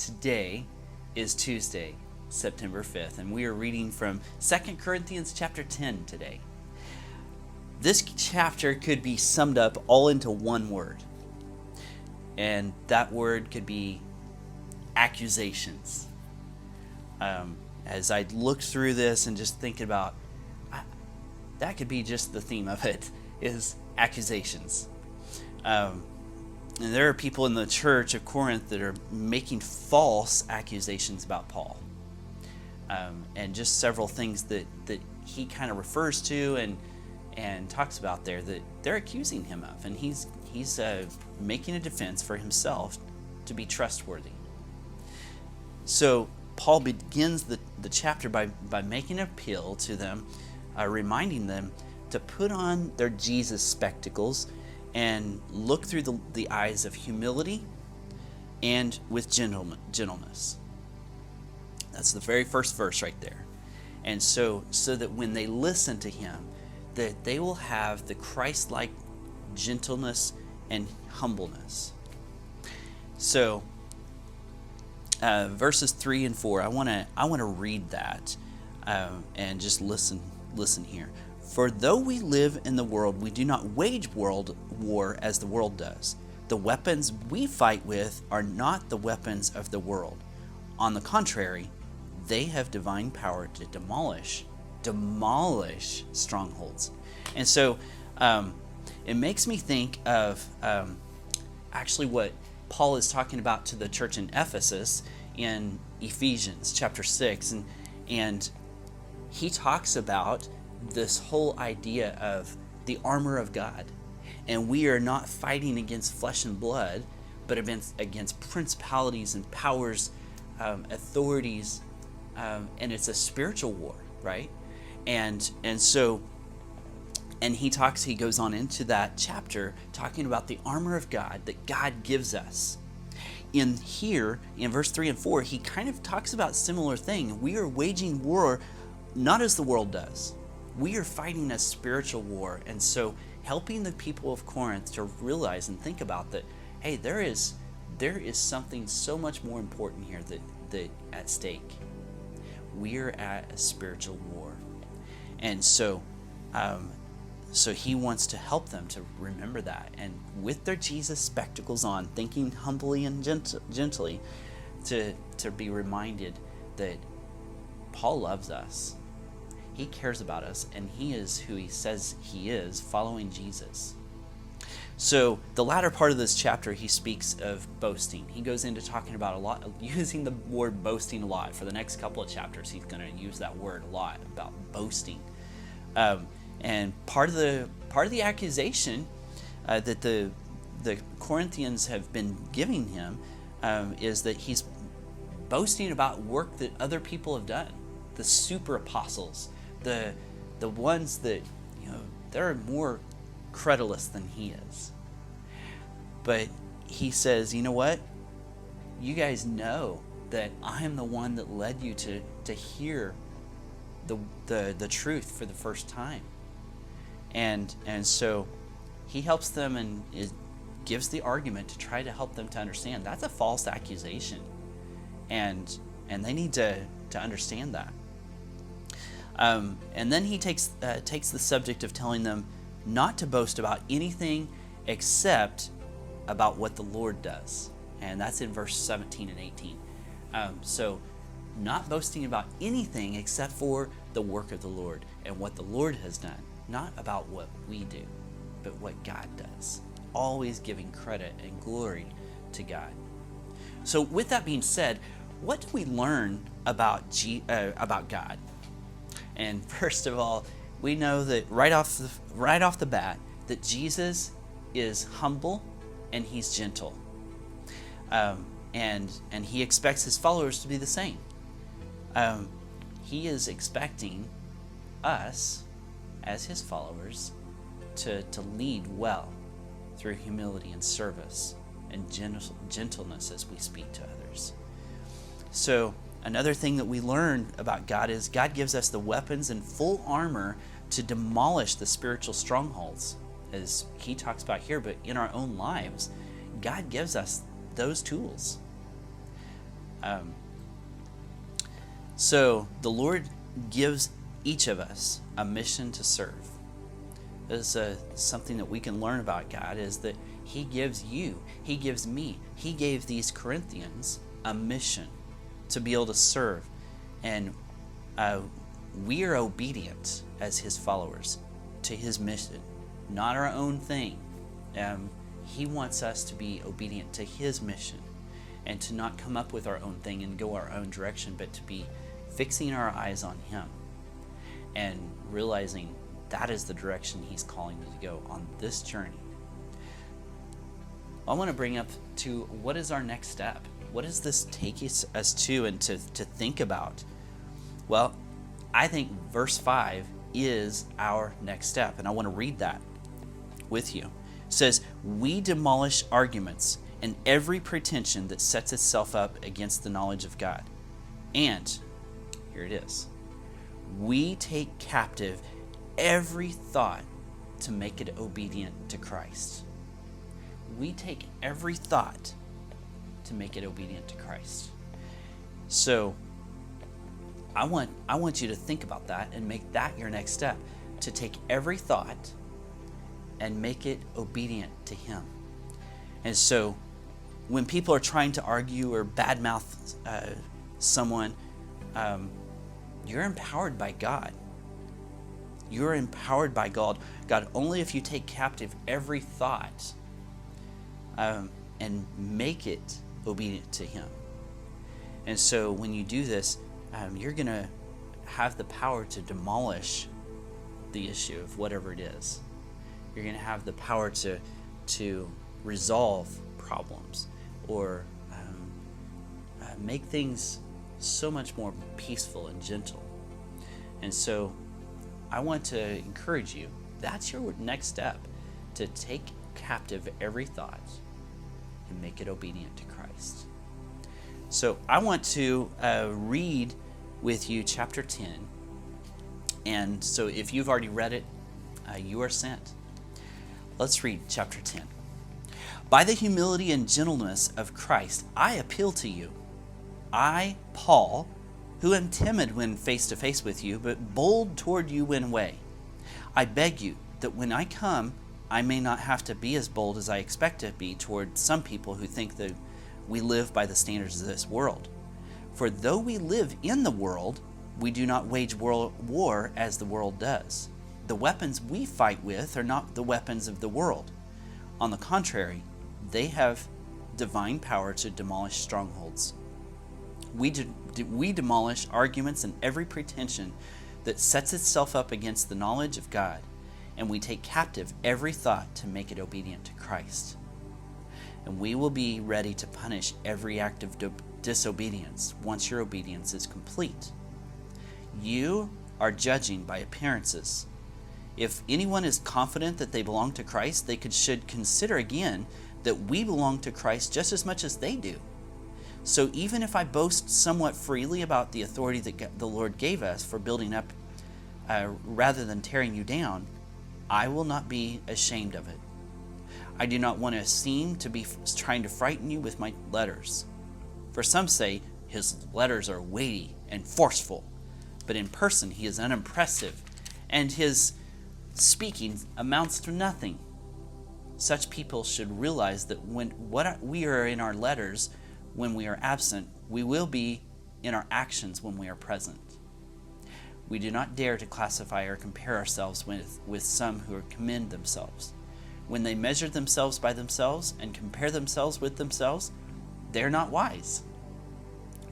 Today is Tuesday, September 5th, and we are reading from 2 Corinthians chapter 10 today. This chapter could be summed up all into one word, and that word could be accusations. As I look through this and just thinking about, that could be just the theme of it, is accusations. And there are people in the church of Corinth that are making false accusations about Paul. And just several things that he kind of refers to and talks about there that they're accusing him of. And he's making a defense for himself to be trustworthy. So Paul begins the chapter by making an appeal to them, reminding them to put on their Jesus spectacles and look through the eyes of humility and with gentleness. That's the very first verse right there. And so that when they listen to him, that they will have the Christ-like gentleness and humbleness. So verses 3 and 4, I want to read that and just listen here. For though we live in the world, we do not wage world war as the world does. The weapons we fight with are not the weapons of the world. On the contrary, they have divine power to demolish strongholds. And so it makes me think of actually what Paul is talking about to the church in Ephesus in Ephesians chapter 6. And he talks about this whole idea of the armor of God. And we are not fighting against flesh and blood, but against principalities and powers, authorities, and it's a spiritual war, right? And he goes on into that chapter talking about the armor of God that God gives us. In here, in verse 3 and 4, he kind of talks about a similar thing. We are waging war not as the world does. We are fighting a spiritual war, and so helping the people of Corinth to realize and think about that, hey, there is something so much more important here that at stake. We are at a spiritual war, and so he wants to help them to remember that, and with their Jesus spectacles on, thinking humbly and gently, to be reminded that Paul loves us. He cares about us, and he is who he says he is, following Jesus. So the latter part of this chapter, he speaks of boasting. He goes into talking about using the word boasting a lot. For the next couple of chapters, he's going to use that word a lot, about boasting. And part of the accusation that the Corinthians have been giving him is that he's boasting about work that other people have done. The super apostles, the ones that, they're more credulous than he is. But he says, you know what? You guys know that I am the one that led you to hear the truth for the first time. And so he helps them and gives the argument to try to help them to understand that's a false accusation. And they need to understand that. And then he takes the subject of telling them not to boast about anything except about what the Lord does. And that's in verse 17 and 18. So not boasting about anything except for the work of the Lord and what the Lord has done. Not about what we do, but what God does. Always giving credit and glory to God. So with that being said, what do we learn about God? And first of all, we know that right off the bat that Jesus is humble and he's gentle, and he expects his followers to be the same. He is expecting us as his followers to lead well through humility and service and gentleness as we speak to others. So another thing that we learn about God is God gives us the weapons and full armor to demolish the spiritual strongholds, as he talks about here, but in our own lives, God gives us those tools. Um, so the Lord gives each of us a mission to serve. This is something that we can learn about God, is that He gives you, He gives me, He gave these Corinthians a mission to be able to serve. And we are obedient as His followers to His mission, not our own thing. He wants us to be obedient to His mission and to not come up with our own thing and go our own direction, but to be fixing our eyes on Him and realizing that is the direction He's calling me to go on this journey. I want to bring up to what is our next step? What does this take us to and to think about? Well, I think verse 5 is our next step, and I want to read that with you. It says, "We demolish arguments and every pretension that sets itself up against the knowledge of God. And," here it is, "we take captive every thought to make it obedient to Christ." We take every thought to make it obedient to Christ. So I want you to think about that and make that your next step, to take every thought and make it obedient to Him. And so when people are trying to argue or badmouth someone, you're empowered by God. You're empowered by God only if you take captive every thought and make it obedient to Him. And so when you do this, you're going to have the power to demolish the issue of whatever it is. You're going to have the power to resolve problems or make things so much more peaceful and gentle. And so I want to encourage you, that's your next step, to take captive every thought and make it obedient to Christ. So I want to read with you chapter 10. And so if you've already read it, you are sent. Let's read chapter 10. "By the humility and gentleness of Christ, I appeal to you. I, Paul, who am timid when face to face with you, but bold toward you when away. I beg you that when I come, I may not have to be as bold as I expect to be toward some people who think that we live by the standards of this world. For though we live in the world, we do not wage war as the world does. The weapons we fight with are not the weapons of the world. On the contrary, they have divine power to demolish strongholds. We demolish arguments and every pretension that sets itself up against the knowledge of God, and we take captive every thought to make it obedient to Christ. And we will be ready to punish every act of disobedience once your obedience is complete. You are judging by appearances. If anyone is confident that they belong to Christ, should consider again that we belong to Christ just as much as they do. So even if I boast somewhat freely about the authority that the Lord gave us for building up rather than tearing you down, I will not be ashamed of it. I do not want to seem to be trying to frighten you with my letters. For some say his letters are weighty and forceful, but in person he is unimpressive, and his speaking amounts to nothing. Such people should realize that what we are in our letters when we are absent, we will be in our actions when we are present. We do not dare to classify or compare ourselves with some who commend themselves. When they measure themselves by themselves and compare themselves with themselves, they are not wise.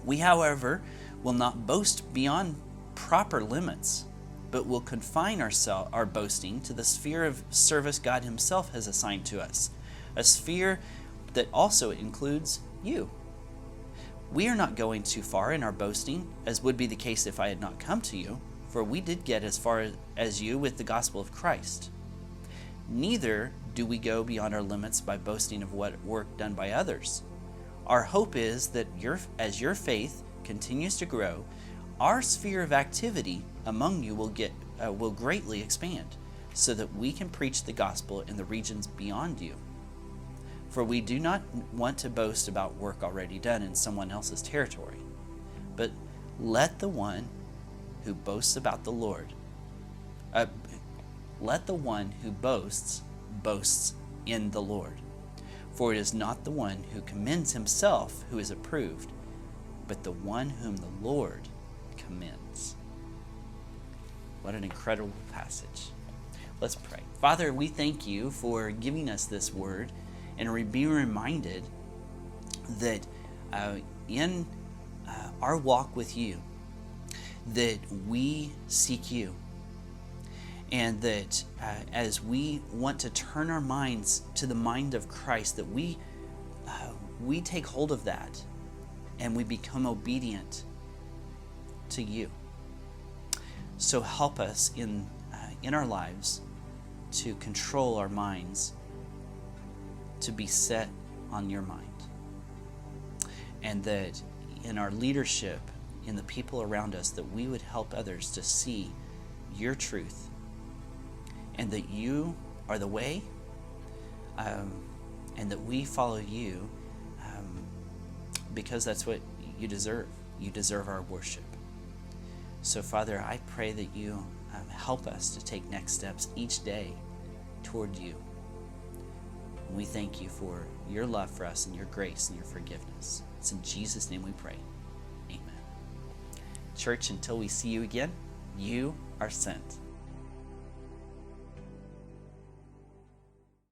We, however, will not boast beyond proper limits, but will confine our boasting to the sphere of service God Himself has assigned to us, a sphere that also includes you. We are not going too far in our boasting, as would be the case if I had not come to you, for we did get as far as you with the gospel of Christ. Neither do we go beyond our limits by boasting of what work done by others. Our hope is that as your faith continues to grow, our sphere of activity among you will greatly expand, so that we can preach the gospel in the regions beyond you. For we do not want to boast about work already done in someone else's territory, but let the one who boasts about the Lord, let the one who boasts in the Lord. For it is not the one who commends himself who is approved, but the one whom the Lord commends. What an incredible passage. Let's pray. Father, we thank you for giving us this word and being reminded that in our walk with you, that we seek you, and that as we want to turn our minds to the mind of Christ, that we take hold of that and we become obedient to you. So help us in our lives to control our minds, to be set on your mind, and that in our leadership, in the people around us, that we would help others to see your truth, and that you are the way, and that we follow you because that's what you deserve. You deserve our worship. So, Father, I pray that you help us to take next steps each day toward you. And we thank you for your love for us and your grace and your forgiveness. It's in Jesus' name we pray. Amen. Church, until we see you again, you are sent.